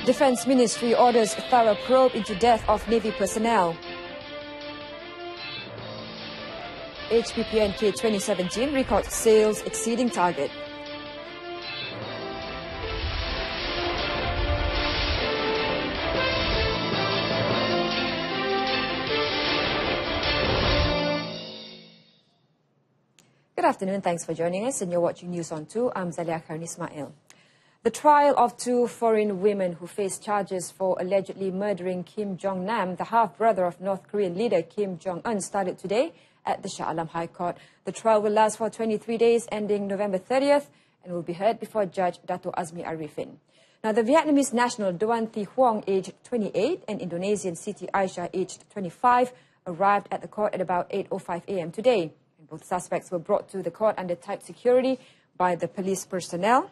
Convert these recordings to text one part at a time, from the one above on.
Defence Ministry orders thorough probe into death of Navy personnel. HPPNK 2017 records sales exceeding target. Good afternoon, thanks for joining us and you're watching News on 2. I'm Zalia Karin Ismail. The trial of two foreign women who face charges for allegedly murdering Kim Jong-nam, the half-brother of North Korean leader Kim Jong-un, started today at the Shah Alam High Court. The trial will last for 23 days, ending November 30th, and will be heard before Judge Dato Azmi Arifin. Now, the Vietnamese national Doan Thi Huong, aged 28, and Indonesian Siti Aisyah, aged 25, arrived at the court at about 8:05 a.m. today. And both suspects were brought to the court under tight security by the police personnel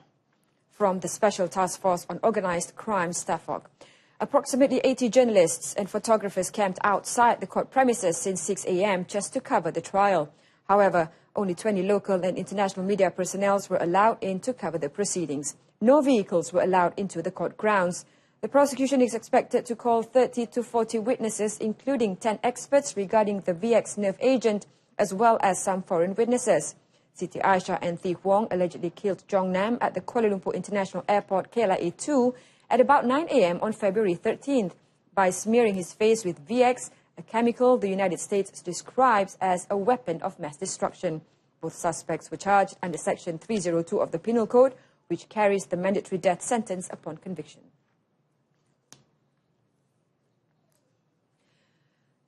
from the Special Task Force on Organised Crime, STAFOC. Approximately 80 journalists and photographers camped outside the court premises since 6 a.m. just to cover the trial. However, only 20 local and international media personnel were allowed in to cover the proceedings. No vehicles were allowed into the court grounds. The prosecution is expected to call 30 to 40 witnesses, including 10 experts regarding the VX nerve agent, as well as some foreign witnesses. Siti Aisyah and Thi Huong allegedly killed Jong-nam at the Kuala Lumpur International Airport KLIA 2 at about 9 a.m. on February 13th by smearing his face with VX, a chemical the United States describes as a weapon of mass destruction. Both suspects were charged under Section 302 of the Penal Code, which carries the mandatory death sentence upon conviction.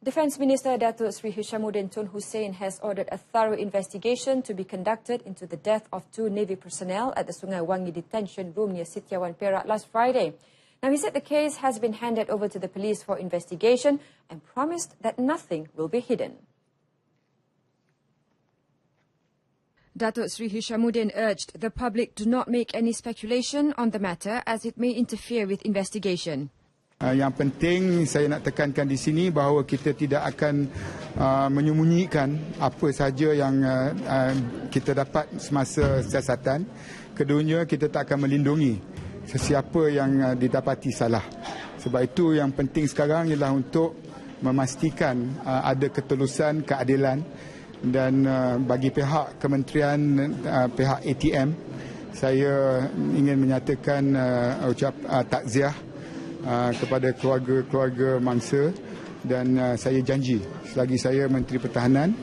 Defence Minister Datuk Sri Hishamuddin Tun Hussein has ordered a thorough investigation to be conducted into the death of two Navy personnel at the Sungai Wangi detention room near Sitiawan, Perak last Friday. Now, he said the case has been handed over to the police for investigation and promised that nothing will be hidden. Datuk Sri Hishamuddin urged the public to not make any speculation on the matter as it may interfere with investigation. Yang penting saya nak tekankan di sini bahawa kita tidak akan menyembunyikan apa saja yang kita dapat semasa siasatan. Keduanya kita tak akan melindungi sesiapa yang didapati salah. Sebab itu yang penting sekarang ialah untuk memastikan ada ketulusan, keadilan dan bagi pihak kementerian, pihak ATM, saya ingin menyatakan takziah kepada keluarga-keluarga mangsa dan saya janji selagi saya Menteri Pertahanan,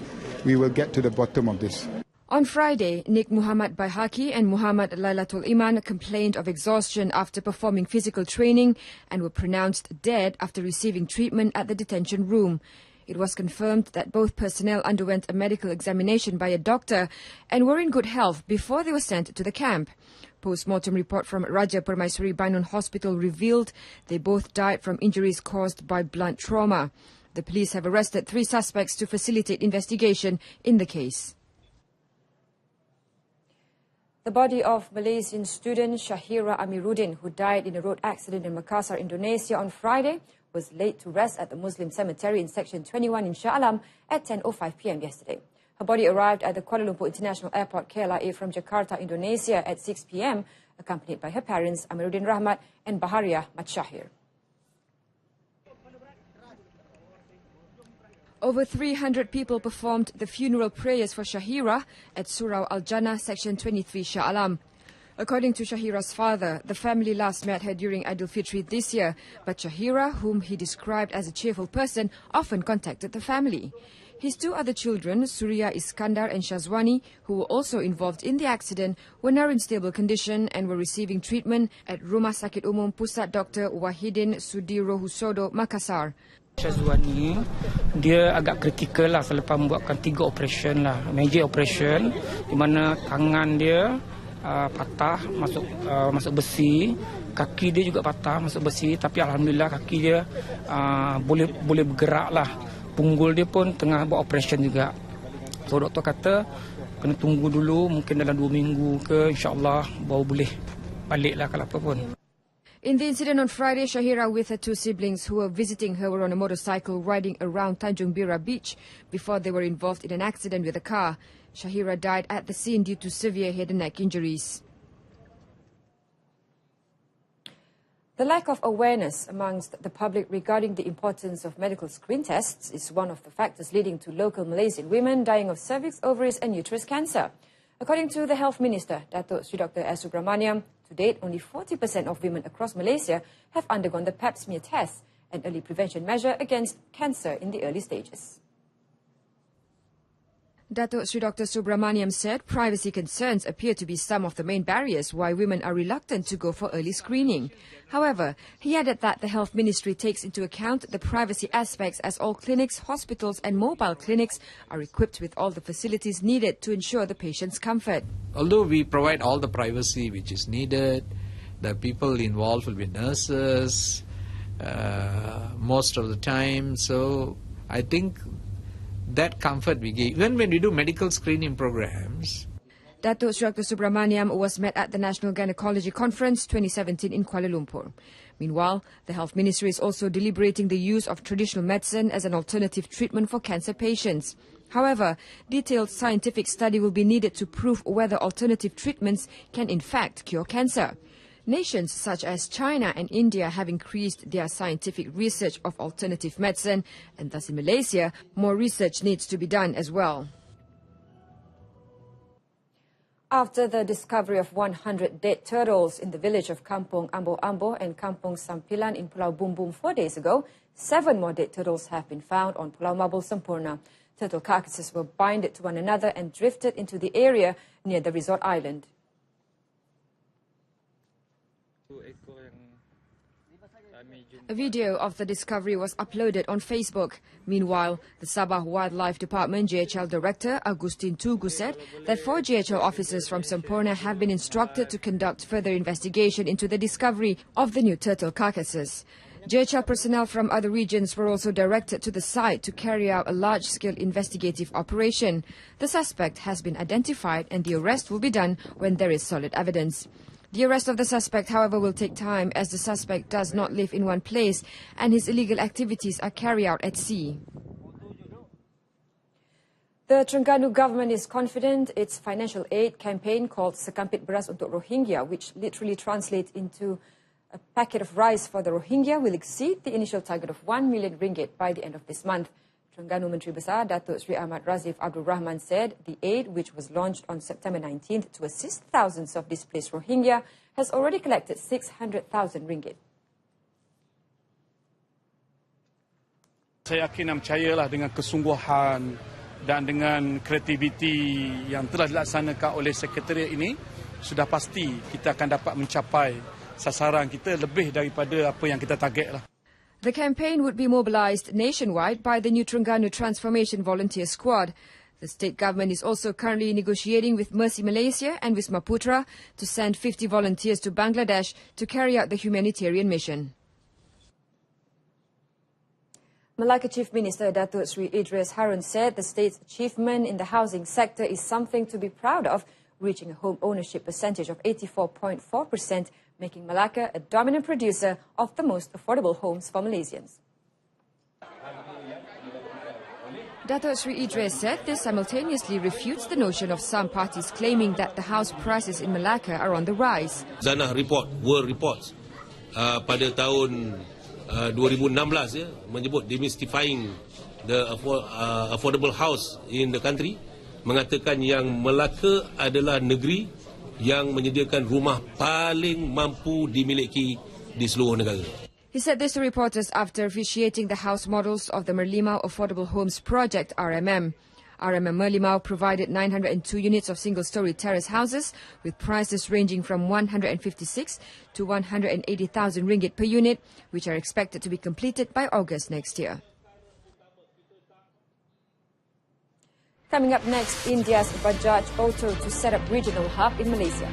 we will get to the bottom of this. On Friday, Nik Muhammad Baihaki and Muhammad Lailatul Iman complained of exhaustion after performing physical training and were pronounced dead after receiving treatment at the detention room. It was confirmed that both personnel underwent a medical examination by a doctor and were in good health before they were sent to the camp. Post-mortem report from Raja Permaisuri Bainun Hospital revealed they both died from injuries caused by blunt trauma. The police have arrested 3 suspects to facilitate investigation in the case. The body of Malaysian student Shahira Amiruddin, who died in a road accident in Makassar, Indonesia on Friday, was laid to rest at the Muslim cemetery in Section 21 in Shah Alam at 10:05 p.m. yesterday. Her body arrived at the Kuala Lumpur International Airport KLIA from Jakarta, Indonesia at 6 p.m., accompanied by her parents Amiruddin Rahmat and Baharia Mat Shahir. Over 300 people performed the funeral prayers for Shahira at Surau Al-Jannah, Section 23 Shah Alam. According to Shahira's father, the family last met her during Aidilfitri this year, but Shahira, whom he described as a cheerful person, often contacted the family. His 2 other children, Surya Iskandar and Shazwani, who were also involved in the accident, were now in stable condition and were receiving treatment at Rumah Sakit Umum Pusat Dr. Wahidin Sudirohusodo, Makassar. Shazwani, dia agak kritikal lah selepas membuatkan 3 operation lah, major operation, di mana tangan dia patah masuk besi, kaki dia juga patah masuk besi, tapi alhamdulillah kaki dia boleh bergerak lah. Punggul dia pun tengah buat operation juga. So doktor kata kena tunggu dulu, mungkin dalam 2 minggu ke, insyaAllah baru boleh balik lah kalau apa pun. In the incident on Friday, Shahira with her 2 siblings who were visiting her were on a motorcycle riding around Tanjung Bira Beach before they were involved in an accident with a car. Shahira died at the scene due to severe head and neck injuries. The lack of awareness amongst the public regarding the importance of medical screen tests is one of the factors leading to local Malaysian women dying of cervix, ovaries and uterus cancer. According to the Health Minister, Datuk Sri Dr. S. Subramaniam, to date only 40% of women across Malaysia have undergone the pap smear test, an early prevention measure against cancer in the early stages. Datuk Sri Dr. Subramaniam said privacy concerns appear to be some of the main barriers why women are reluctant to go for early screening. However, he added that the Health Ministry takes into account the privacy aspects as all clinics, hospitals and mobile clinics are equipped with all the facilities needed to ensure the patient's comfort. Although we provide all the privacy which is needed, the people involved will be nurses most of the time, so I think that comfort we give. Even when we do medical screening programs. Datuk Sri Dr. Subramaniam was met at the National Gynecology Conference 2017 in Kuala Lumpur. Meanwhile, the Health Ministry is also deliberating the use of traditional medicine as an alternative treatment for cancer patients. However, detailed scientific study will be needed to prove whether alternative treatments can in fact cure cancer. Nations such as China and India have increased their scientific research of alternative medicine, and thus in Malaysia, more research needs to be done as well. After the discovery of 100 dead turtles in the village of Kampung Ambo-Ambo and Kampung Sampilan in Pulau Bumbung 4 days ago, 7 more dead turtles have been found on Pulau Mabul Sempurna. Turtle carcasses were binded to one another and drifted into the area near the resort island. A video of the discovery was uploaded on Facebook. Meanwhile, the Sabah Wildlife Department JHL Director Agustin Tugu said that 4 JHL officers from Sempurna have been instructed to conduct further investigation into the discovery of the new turtle carcasses. JHL personnel from other regions were also directed to the site to carry out a large-scale investigative operation. The suspect has been identified and the arrest will be done when there is solid evidence. The arrest of the suspect, however, will take time as the suspect does not live in one place and his illegal activities are carried out at sea. The Terengganu government is confident its financial aid campaign called Sekampit Beras untuk Rohingya, which literally translates into a packet of rice for the Rohingya, will exceed the initial target of 1 million ringgit by the end of this month. Terengganu Menteri Besar Datuk Sri Ahmad Razif Abdul Rahman said the aid, which was launched on September 19th to assist thousands of displaced Rohingya, has already collected 600,000 ringgit. Saya yakin dan percayalah dengan kesungguhan dan dengan kreativiti yang telah dilaksanakan oleh Sekretariat ini, sudah pasti kita akan dapat mencapai sasaran kita lebih daripada apa yang kita targetlah. The campaign would be mobilized nationwide by the new Terengganu Transformation Volunteer Squad. The state government is also currently negotiating with Mercy Malaysia and Wisma Putra to send 50 volunteers to Bangladesh to carry out the humanitarian mission. Malacca Chief Minister Datuk Sri Idris Harun said the state's achievement in the housing sector is something to be proud of, reaching a home ownership percentage of 84.4%, making Malacca a dominant producer of the most affordable homes for Malaysians. Datuk Sri Idris said this simultaneously refutes the notion of some parties claiming that the house prices in Malacca are on the rise. Zanah Report, World Reports pada tahun 2016 ya, menyebut demystifying the affordable house in the country, mengatakan yang Melaka adalah negeri yang menyediakan rumah paling mampu dimiliki di seluruh negara. He said this to reporters after officiating the house models of the Merlimau Affordable Homes Project, RMM. RMM Merlimau provided 902 units of single-story terrace houses with prices ranging from 156 to 180,000 ringgit per unit, which are expected to be completed by August next year. Coming up next, India's Bajaj Auto to set up regional hub in Malaysia.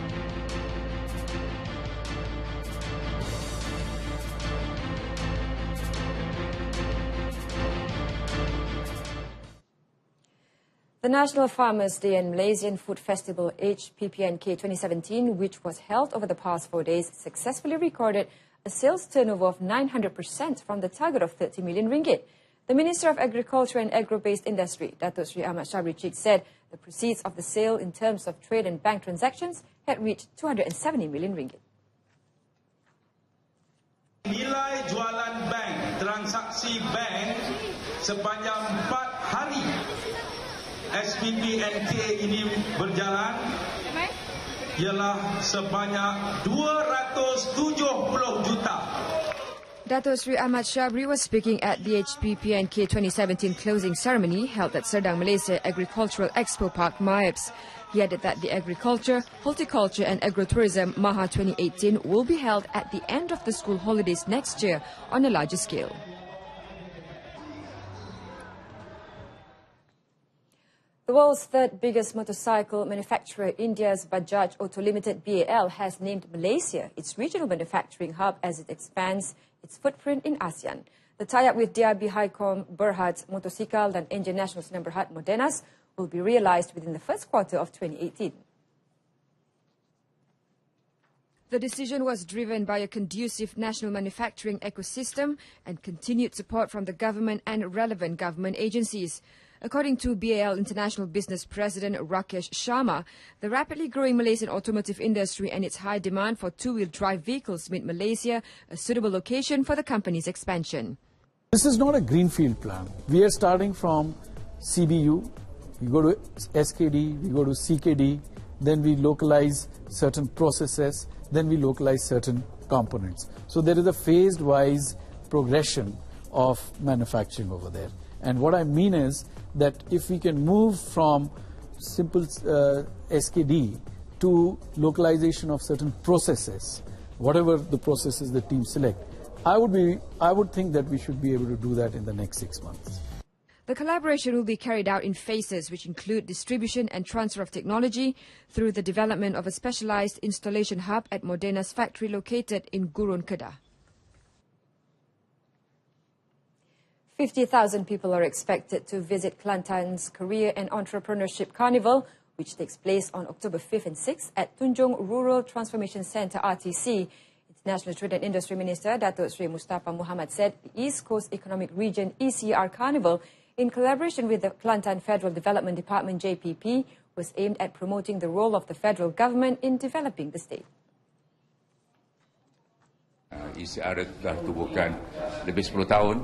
The National Farmers' Day and Malaysian Food Festival HPPNK 2017, which was held over the past 4 days, successfully recorded a sales turnover of 900% from the target of 30 million ringgit. The Minister of Agriculture and Agro-Based Industry, Datuk Sri Ahmad Shabri Chik, said the proceeds of the sale in terms of trade and bank transactions had reached 270 million ringgit. Nilai jualan bank, transaksi bank sepanjang 4 hari HPPNK ini berjalan ialah sebanyak 270 juta. Dato' Sri Ahmad Shabri was speaking at the HPPNK 2017 closing ceremony held at Serdang, Malaysia Agricultural Expo Park, MIAPS. He added that the Agriculture, Horticulture and Agrotourism Maha 2018 will be held at the end of the school holidays next year on a larger scale. The world's third biggest motorcycle manufacturer, India's Bajaj Auto Limited BAL, has named Malaysia its regional manufacturing hub as it expands its footprint in ASEAN. The tie-up with DRB Highcom Berhad Motosikal and Engine Nasional Sdn Bhd Modenas will be realised within the first quarter of 2018. The decision was driven by a conducive national manufacturing ecosystem and continued support from the government and relevant government agencies. According to BAL International Business President Rakesh Sharma, the rapidly growing Malaysian automotive industry and its high demand for two-wheel drive vehicles made Malaysia a suitable location for the company's expansion. This is not a greenfield plan. We are starting from CBU, we go to SKD, we go to CKD, then we localize certain processes, then we localize certain components. So there is a phased-wise progression of manufacturing over there. And what I mean is that if we can move from simple SKD to localization of certain processes, whatever the processes the team select, I would think that we should be able to do that in the next 6 months. The collaboration will be carried out in phases which include distribution and transfer of technology through the development of a specialized installation hub at Modenas factory located in Gurun, Kedah. 50,000 people are expected to visit Kelantan's Career and Entrepreneurship Carnival, which takes place on October 5th and 6th at Tunjung Rural Transformation Centre, RTC. International Trade and Industry Minister Dato' Sri Mustafa Muhammad said the East Coast Economic Region ECR Carnival, in collaboration with the Kelantan Federal Development Department JPP, was aimed at promoting the role of the federal government in developing the state. ECR telah tubuhkan lebih 10 tahun,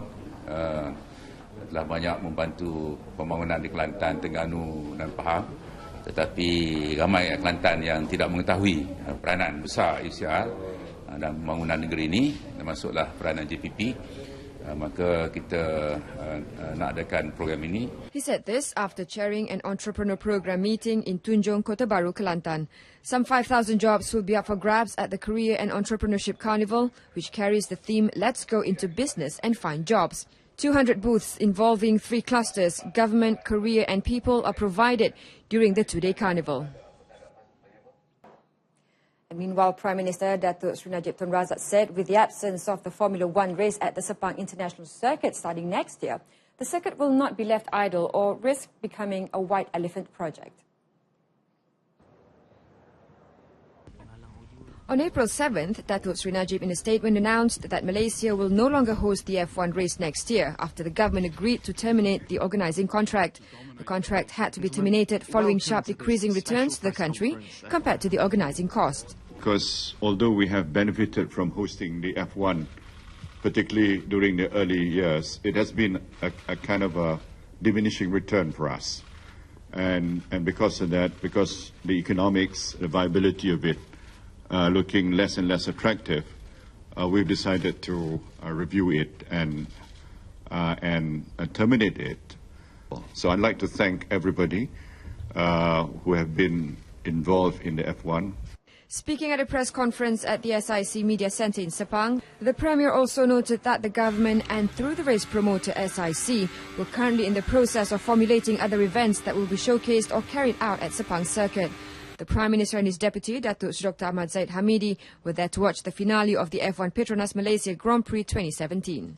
telah banyak membantu pembangunan di Kelantan, Terengganu dan Pahang. Tetapi ramai Kelantan yang tidak mengetahui peranan besar ECR dalam pembangunan negeri ini, termasuklah peranan JPP. Maka kita nak adakan program ini. He said this after chairing an entrepreneur program meeting in Tunjung, Kota Baru, Kelantan. Some 5,000 jobs will be up for grabs at the Career and Entrepreneurship Carnival, which carries the theme Let's Go Into Business and Find Jobs. 200 booths involving 3 clusters, government, career and people, are provided during the 2-day carnival. Meanwhile, Prime Minister Datuk Sri Najib Tun Razak said with the absence of the Formula 1 race at the Sepang International Circuit starting next year, the circuit will not be left idle or risk becoming a white elephant project. On April 7th, Datuk Sri Najib in a statement announced that Malaysia will no longer host the F1 race next year after the government agreed to terminate the organising contract. The contract had to be terminated following sharp decreasing returns to the country compared to the organising cost. Because although we have benefited from hosting the F1, particularly during the early years, it has been a kind of a diminishing return for us. And because of that, because the economics, the viability of it, looking less and less attractive, we've decided to review it and terminate it. So I'd like to thank everybody who have been involved in the F1. Speaking at a press conference at the SIC Media Centre in Sepang, the Premier also noted that the government and through the race promoter SIC were currently in the process of formulating other events that will be showcased or carried out at Sepang Circuit. The Prime Minister and his deputy, Datuk Sri Dr. Ahmad Zaid Hamidi, were there to watch the finale of the F1 Petronas Malaysia Grand Prix 2017.